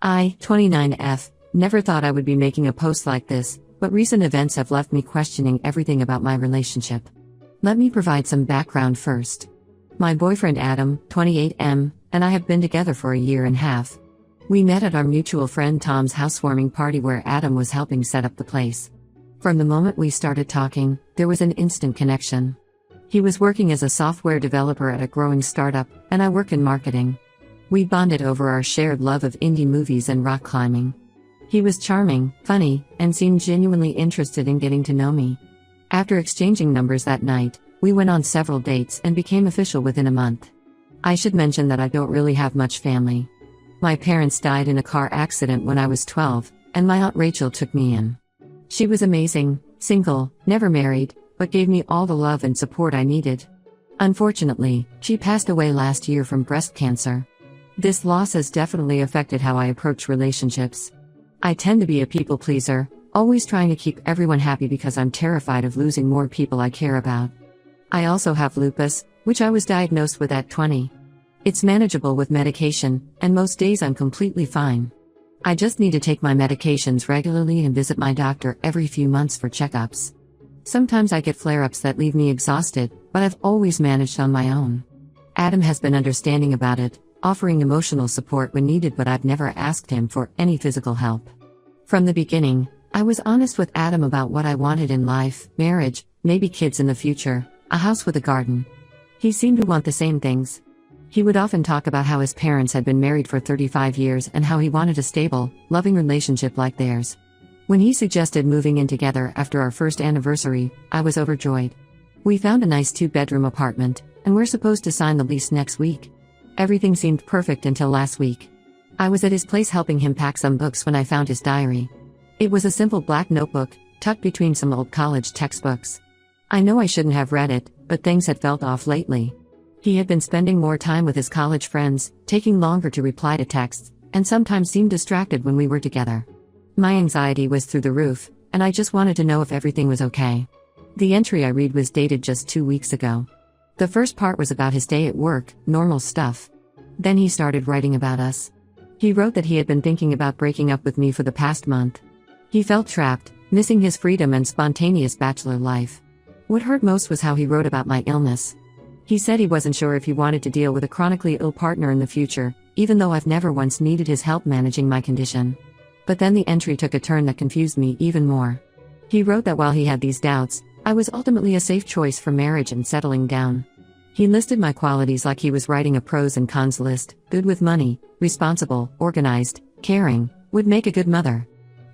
I, 29F, never thought I would be making a post like this, but recent events have left me questioning everything about my relationship. Let me provide some background first. My boyfriend Adam, 28M, and I have been together for a year and a half. We met at our mutual friend Tom's housewarming party where Adam was helping set up the place. From the moment we started talking, there was an instant connection. He was working as a software developer at a growing startup, and I work in marketing. We bonded over our shared love of indie movies and rock climbing. He was charming, funny, and seemed genuinely interested in getting to know me. After exchanging numbers that night, we went on several dates and became official within a month. I should mention that I don't really have much family. My parents died in a car accident when I was 12, and my Aunt Rachel took me in. She was amazing, single, never married, but gave me all the love and support I needed. Unfortunately, she passed away last year from breast cancer. This loss has definitely affected how I approach relationships. I tend to be a people pleaser, always trying to keep everyone happy because I'm terrified of losing more people I care about. I also have lupus, which I was diagnosed with at 20. It's manageable with medication, and most days I'm completely fine. I just need to take my medications regularly and visit my doctor every few months for checkups. Sometimes I get flare-ups that leave me exhausted, but I've always managed on my own. Adam has been understanding about it, offering emotional support when needed, but I've never asked him for any physical help. From the beginning, I was honest with Adam about what I wanted in life: marriage, maybe kids in the future, a house with a garden. He seemed to want the same things. He would often talk about how his parents had been married for 35 years and how he wanted a stable, loving relationship like theirs. When he suggested moving in together after our first anniversary, I was overjoyed. We found a nice 2-bedroom apartment, and we're supposed to sign the lease next week. Everything seemed perfect until last week. I was at his place helping him pack some books when I found his diary. It was a simple black notebook, tucked between some old college textbooks. I know I shouldn't have read it, but things had felt off lately. He had been spending more time with his college friends, taking longer to reply to texts, and sometimes seemed distracted when we were together. My anxiety was through the roof, and I just wanted to know if everything was okay. The entry I read was dated just 2 weeks ago. The first part was about his day at work, normal stuff. Then he started writing about us. He wrote that he had been thinking about breaking up with me for the past month. He felt trapped, missing his freedom and spontaneous bachelor life. What hurt most was how he wrote about my illness. He said he wasn't sure if he wanted to deal with a chronically ill partner in the future, even though I've never once needed his help managing my condition. But then the entry took a turn that confused me even more. He wrote that while he had these doubts, I was ultimately a safe choice for marriage and settling down. He listed my qualities like he was writing a pros and cons list: good with money, responsible, organized, caring, would make a good mother.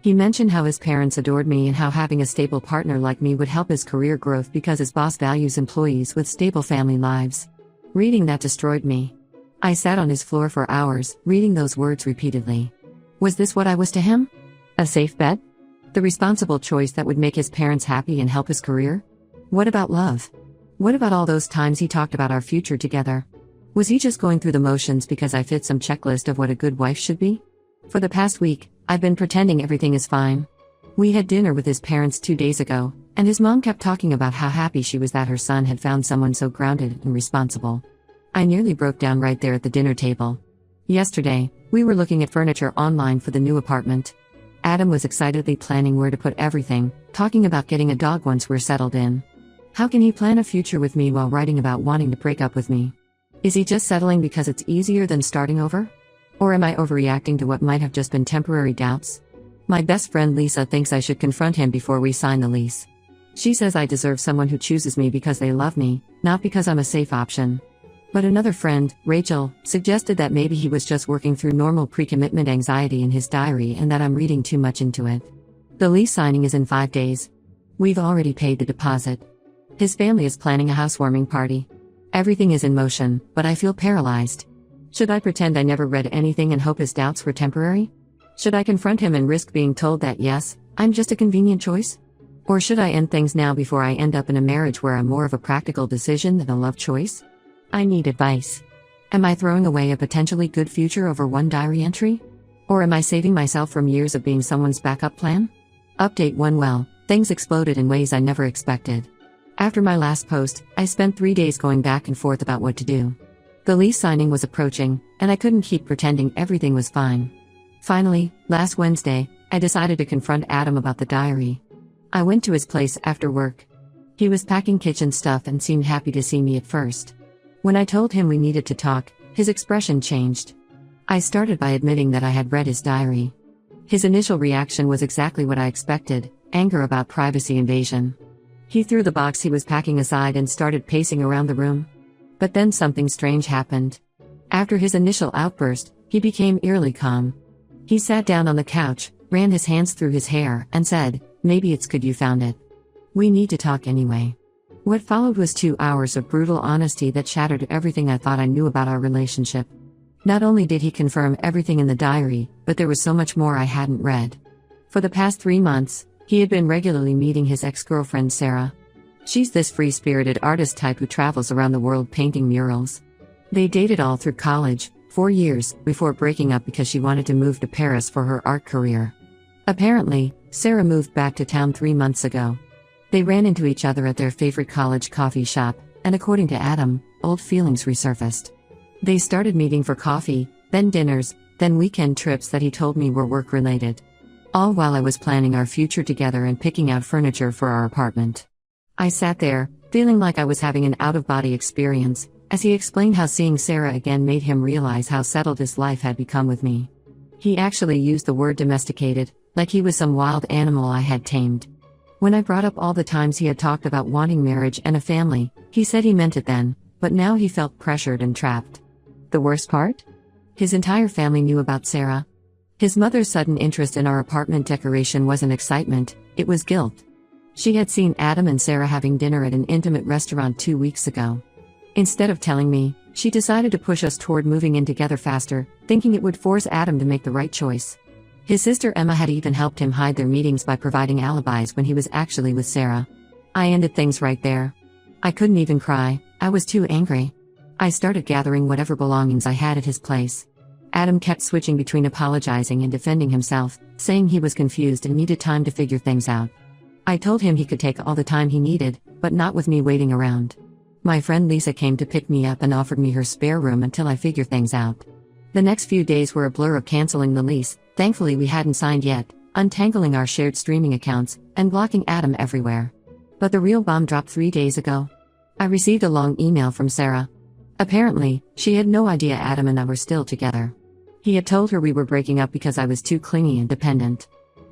He mentioned how his parents adored me and how having a stable partner like me would help his career growth because his boss values employees with stable family lives. Reading that destroyed me. I sat on his floor for hours, reading those words repeatedly. Was this what I was to him? A safe bet? The responsible choice that would make his parents happy and help his career? What about love? What about all those times he talked about our future together? Was he just going through the motions because I fit some checklist of what a good wife should be? For the past week, I've been pretending everything is fine. We had dinner with his parents 2 days ago, and his mom kept talking about how happy she was that her son had found someone so grounded and responsible. I nearly broke down right there at the dinner table. Yesterday, we were looking at furniture online for the new apartment. Adam was excitedly planning where to put everything, talking about getting a dog once we're settled in. How can he plan a future with me while writing about wanting to break up with me? Is he just settling because it's easier than starting over? Or am I overreacting to what might have just been temporary doubts? My best friend Lisa thinks I should confront him before we sign the lease. She says I deserve someone who chooses me because they love me, not because I'm a safe option. But another friend, Rachel, suggested that maybe he was just working through normal pre-commitment anxiety in his diary and that I'm reading too much into it. The lease signing is in 5 days. We've already paid the deposit. His family is planning a housewarming party. Everything is in motion, but I feel paralyzed. Should I pretend I never read anything and hope his doubts were temporary? Should I confront him and risk being told that yes, I'm just a convenient choice? Or should I end things now before I end up in a marriage where I'm more of a practical decision than a love choice? I need advice. Am I throwing away a potentially good future over one diary entry? Or am I saving myself from years of being someone's backup plan? Update 1. Well, things exploded in ways I never expected. After my last post, I spent 3 days going back and forth about what to do. The lease signing was approaching, and I couldn't keep pretending everything was fine. Finally, last Wednesday, I decided to confront Adam about the diary. I went to his place after work. He was packing kitchen stuff and seemed happy to see me at first. When I told him we needed to talk, his expression changed. I started by admitting that I had read his diary. His initial reaction was exactly what I expected: anger about privacy invasion. He threw the box he was packing aside and started pacing around the room. But then something strange happened. After his initial outburst, he became eerily calm. He sat down on the couch, ran his hands through his hair, and said, "Maybe it's good you found it. We need to talk anyway." What followed was 2 hours of brutal honesty that shattered everything I thought I knew about our relationship. Not only did he confirm everything in the diary, but there was so much more I hadn't read. For the past 3 months, he had been regularly meeting his ex-girlfriend Sarah. She's this free-spirited artist type who travels around the world painting murals. They dated all through college, 4 years, before breaking up because she wanted to move to Paris for her art career. Apparently, Sarah moved back to town 3 months ago. They ran into each other at their favorite college coffee shop, and according to Adam, old feelings resurfaced. They started meeting for coffee, then dinners, then weekend trips that he told me were work-related. All while I was planning our future together and picking out furniture for our apartment. I sat there, feeling like I was having an out-of-body experience, as he explained how seeing Sarah again made him realize how settled his life had become with me. He actually used the word domesticated, like he was some wild animal I had tamed. When I brought up all the times he had talked about wanting marriage and a family, he said he meant it then, but now he felt pressured and trapped. The worst part? His entire family knew about Sarah. His mother's sudden interest in our apartment decoration wasn't excitement, it was guilt. She had seen Adam and Sarah having dinner at an intimate restaurant 2 weeks ago. Instead of telling me, she decided to push us toward moving in together faster, thinking it would force Adam to make the right choice. His sister Emma had even helped him hide their meetings by providing alibis when he was actually with Sarah. I ended things right there. I couldn't even cry, I was too angry. I started gathering whatever belongings I had at his place. Adam kept switching between apologizing and defending himself, saying he was confused and needed time to figure things out. I told him he could take all the time he needed, but not with me waiting around. My friend Lisa came to pick me up and offered me her spare room until I figure things out. The next few days were a blur of canceling the lease, thankfully we hadn't signed yet, untangling our shared streaming accounts, and blocking Adam everywhere. But the real bomb dropped 3 days ago. I received a long email from Sarah. Apparently, she had no idea Adam and I were still together. He had told her we were breaking up because I was too clingy and dependent.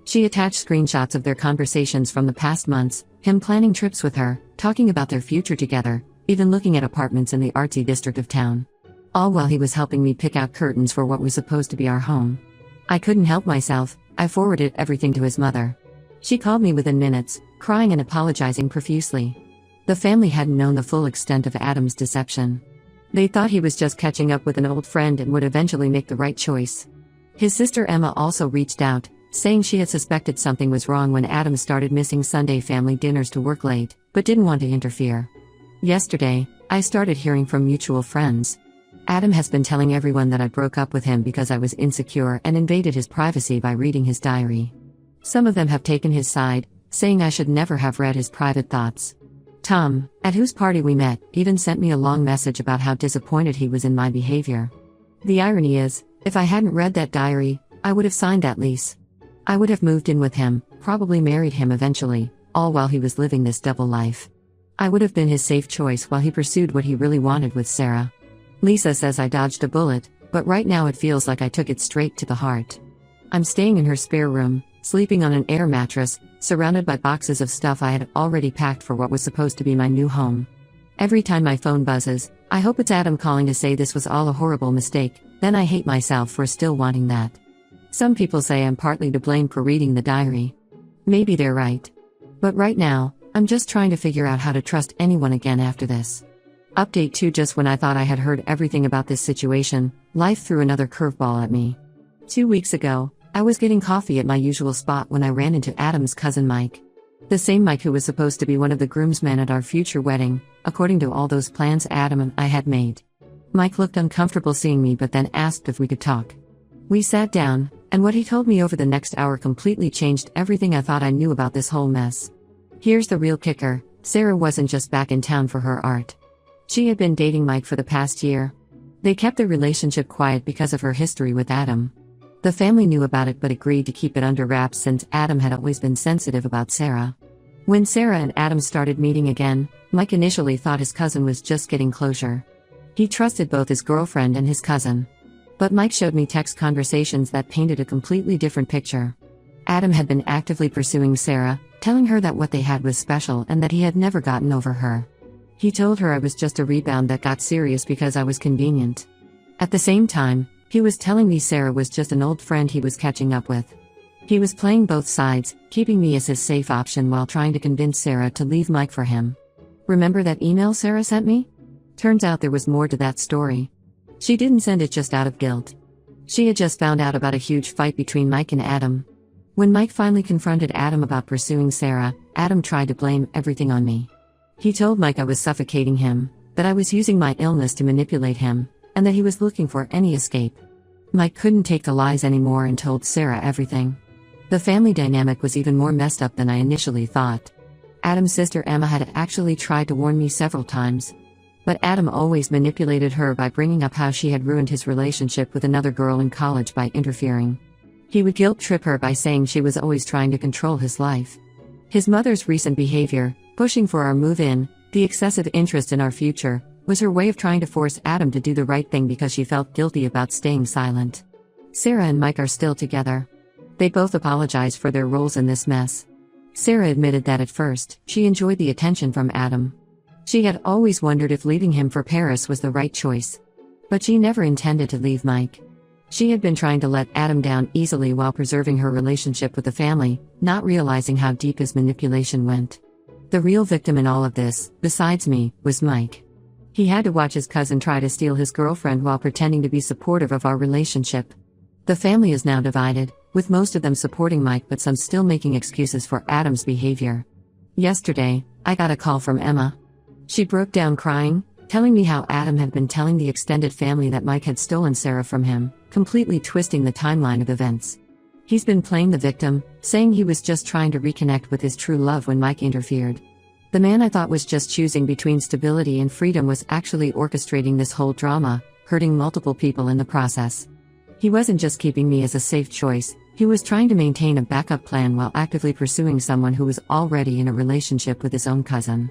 She attached screenshots of their conversations from the past months, him planning trips with her, talking about their future together, even looking at apartments in the artsy district of town. All while he was helping me pick out curtains for what was supposed to be our home. I couldn't help myself, I forwarded everything to his mother. She called me within minutes, crying and apologizing profusely. The family hadn't known the full extent of Adam's deception. They thought he was just catching up with an old friend and would eventually make the right choice. His sister Emma also reached out, saying she had suspected something was wrong when Adam started missing Sunday family dinners to work late, but didn't want to interfere. Yesterday, I started hearing from mutual friends. Adam has been telling everyone that I broke up with him because I was insecure and invaded his privacy by reading his diary. Some of them have taken his side, saying I should never have read his private thoughts. Tom, at whose party we met, even sent me a long message about how disappointed he was in my behavior. The irony is, if I hadn't read that diary, I would have signed that lease. I would have moved in with him, probably married him eventually, all while he was living this double life. I would have been his safe choice while he pursued what he really wanted with Sarah. Lisa says I dodged a bullet, but right now it feels like I took it straight to the heart. I'm staying in her spare room, sleeping on an air mattress, surrounded by boxes of stuff I had already packed for what was supposed to be my new home. Every time my phone buzzes, I hope it's Adam calling to say this was all a horrible mistake, then I hate myself for still wanting that. Some people say I'm partly to blame for reading the diary. Maybe they're right. But right now, I'm just trying to figure out how to trust anyone again after this. Update 2: Just when I thought I had heard everything about this situation, life threw another curveball at me. 2 weeks ago, I was getting coffee at my usual spot when I ran into Adam's cousin Mike. The same Mike who was supposed to be one of the groomsmen at our future wedding, according to all those plans Adam and I had made. Mike looked uncomfortable seeing me but then asked if we could talk. We sat down, and what he told me over the next hour completely changed everything I thought I knew about this whole mess. Here's the real kicker: Sarah wasn't just back in town for her art. She had been dating Mike for the past year. They kept their relationship quiet because of her history with Adam. The family knew about it but agreed to keep it under wraps since Adam had always been sensitive about Sarah. When Sarah and Adam started meeting again, Mike initially thought his cousin was just getting closure. He trusted both his girlfriend and his cousin. But Mike showed me text conversations that painted a completely different picture. Adam had been actively pursuing Sarah, telling her that what they had was special and that he had never gotten over her. He told her I was just a rebound that got serious because I was convenient. At the same time, he was telling me Sarah was just an old friend he was catching up with. He was playing both sides, keeping me as his safe option while trying to convince Sarah to leave Mike for him. Remember that email Sarah sent me? Turns out there was more to that story. She didn't send it just out of guilt. She had just found out about a huge fight between Mike and Adam. When Mike finally confronted Adam about pursuing Sarah, Adam tried to blame everything on me. He told Mike I was suffocating him, that I was using my illness to manipulate him, and that he was looking for any escape. Mike couldn't take the lies anymore and told Sarah everything. The family dynamic was even more messed up than I initially thought. Adam's sister Emma had actually tried to warn me several times. But Adam always manipulated her by bringing up how she had ruined his relationship with another girl in college by interfering. He would guilt-trip her by saying she was always trying to control his life. His mother's recent behavior, pushing for our move-in, the excessive interest in our future, was her way of trying to force Adam to do the right thing because she felt guilty about staying silent. Sarah and Mike are still together. They both apologized for their roles in this mess. Sarah admitted that at first, she enjoyed the attention from Adam. She had always wondered if leaving him for Paris was the right choice. But she never intended to leave Mike. She had been trying to let Adam down easily while preserving her relationship with the family, not realizing how deep his manipulation went. The real victim in all of this, besides me, was Mike. He had to watch his cousin try to steal his girlfriend while pretending to be supportive of our relationship. The family is now divided, with most of them supporting Mike but some still making excuses for Adam's behavior. Yesterday, I got a call from Emma. She broke down crying, telling me how Adam had been telling the extended family that Mike had stolen Sarah from him, completely twisting the timeline of events. He's been playing the victim, saying he was just trying to reconnect with his true love when Mike interfered. The man I thought was just choosing between stability and freedom was actually orchestrating this whole drama, hurting multiple people in the process. He wasn't just keeping me as a safe choice, he was trying to maintain a backup plan while actively pursuing someone who was already in a relationship with his own cousin.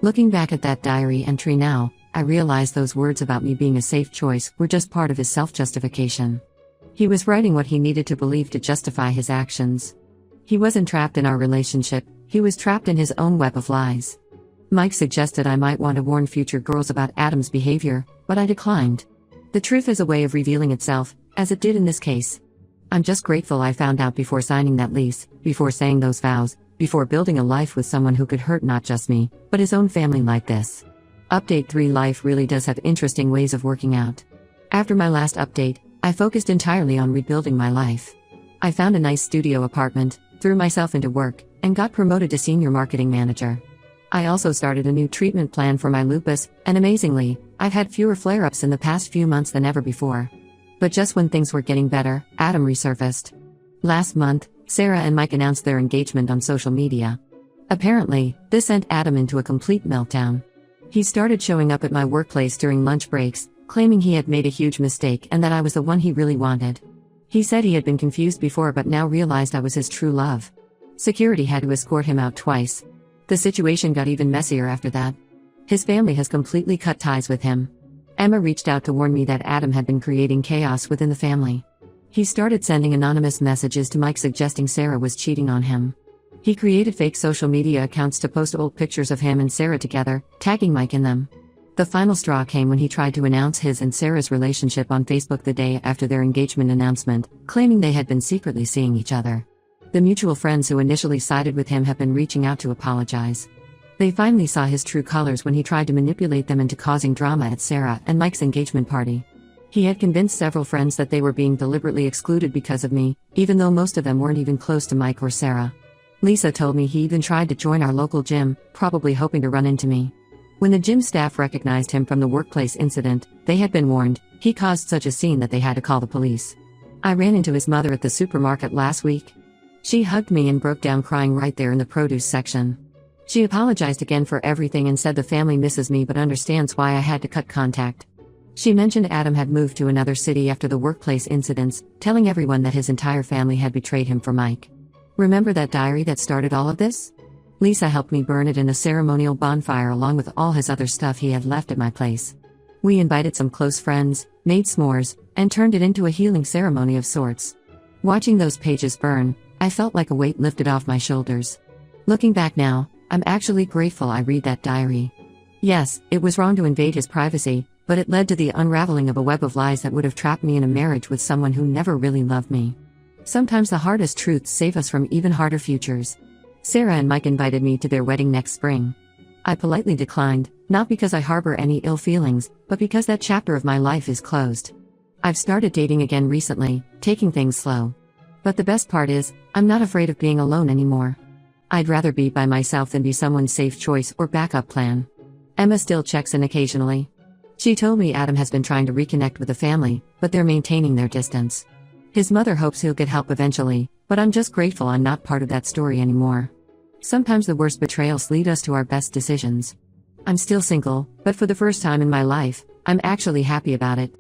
Looking back at that diary entry now, I realized those words about me being a safe choice were just part of his self-justification. He was writing what he needed to believe to justify his actions. He wasn't trapped in our relationship, he was trapped in his own web of lies. Mike suggested I might want to warn future girls about Adam's behavior, but I declined. The truth is a way of revealing itself, as it did in this case. I'm just grateful I found out before signing that lease, before saying those vows, before building a life with someone who could hurt not just me, but his own family like this. Update 3: Life really does have interesting ways of working out. After my last update, I focused entirely on rebuilding my life. I found a nice studio apartment, threw myself into work, and got promoted to senior marketing manager. I also started a new treatment plan for my lupus, and amazingly, I've had fewer flare-ups in the past few months than ever before. But just when things were getting better, Adam resurfaced. Last month, Sarah and Mike announced their engagement on social media. Apparently, this sent Adam into a complete meltdown. He started showing up at my workplace during lunch breaks, claiming he had made a huge mistake and that I was the one he really wanted. He said he had been confused before but now realized I was his true love. Security had to escort him out twice. The situation got even messier after that. His family has completely cut ties with him. Emma reached out to warn me that Adam had been creating chaos within the family. He started sending anonymous messages to Mike suggesting Sarah was cheating on him. He created fake social media accounts to post old pictures of him and Sarah together, tagging Mike in them. The final straw came when he tried to announce his and Sarah's relationship on Facebook the day after their engagement announcement, claiming they had been secretly seeing each other. The mutual friends who initially sided with him have been reaching out to apologize. They finally saw his true colors when he tried to manipulate them into causing drama at Sarah and Mike's engagement party. He had convinced several friends that they were being deliberately excluded because of me, even though most of them weren't even close to Mike or Sarah. Lisa told me he even tried to join our local gym, probably hoping to run into me. When the gym staff recognized him from the workplace incident, they had been warned. He caused such a scene that they had to call the police. I ran into his mother at the supermarket last week. She hugged me and broke down crying right there in the produce section. She apologized again for everything and said the family misses me but understands why I had to cut contact. She mentioned Adam had moved to another city after the workplace incidents, telling everyone that his entire family had betrayed him for Mike. Remember that diary that started all of this? Lisa helped me burn it in a ceremonial bonfire along with all his other stuff he had left at my place. We invited some close friends, made s'mores, and turned it into a healing ceremony of sorts. Watching those pages burn, I felt like a weight lifted off my shoulders. Looking back now, I'm actually grateful I read that diary. Yes, it was wrong to invade his privacy, but it led to the unraveling of a web of lies that would have trapped me in a marriage with someone who never really loved me. Sometimes the hardest truths save us from even harder futures. Sarah and Mike invited me to their wedding next spring. I politely declined, not because I harbor any ill feelings, but because that chapter of my life is closed. I've started dating again recently, taking things slow. But the best part is, I'm not afraid of being alone anymore. I'd rather be by myself than be someone's safe choice or backup plan. Emma still checks in occasionally. She told me Adam has been trying to reconnect with the family, but they're maintaining their distance. His mother hopes he'll get help eventually, but I'm just grateful I'm not part of that story anymore. Sometimes the worst betrayals lead us to our best decisions. I'm still single, but for the first time in my life, I'm actually happy about it.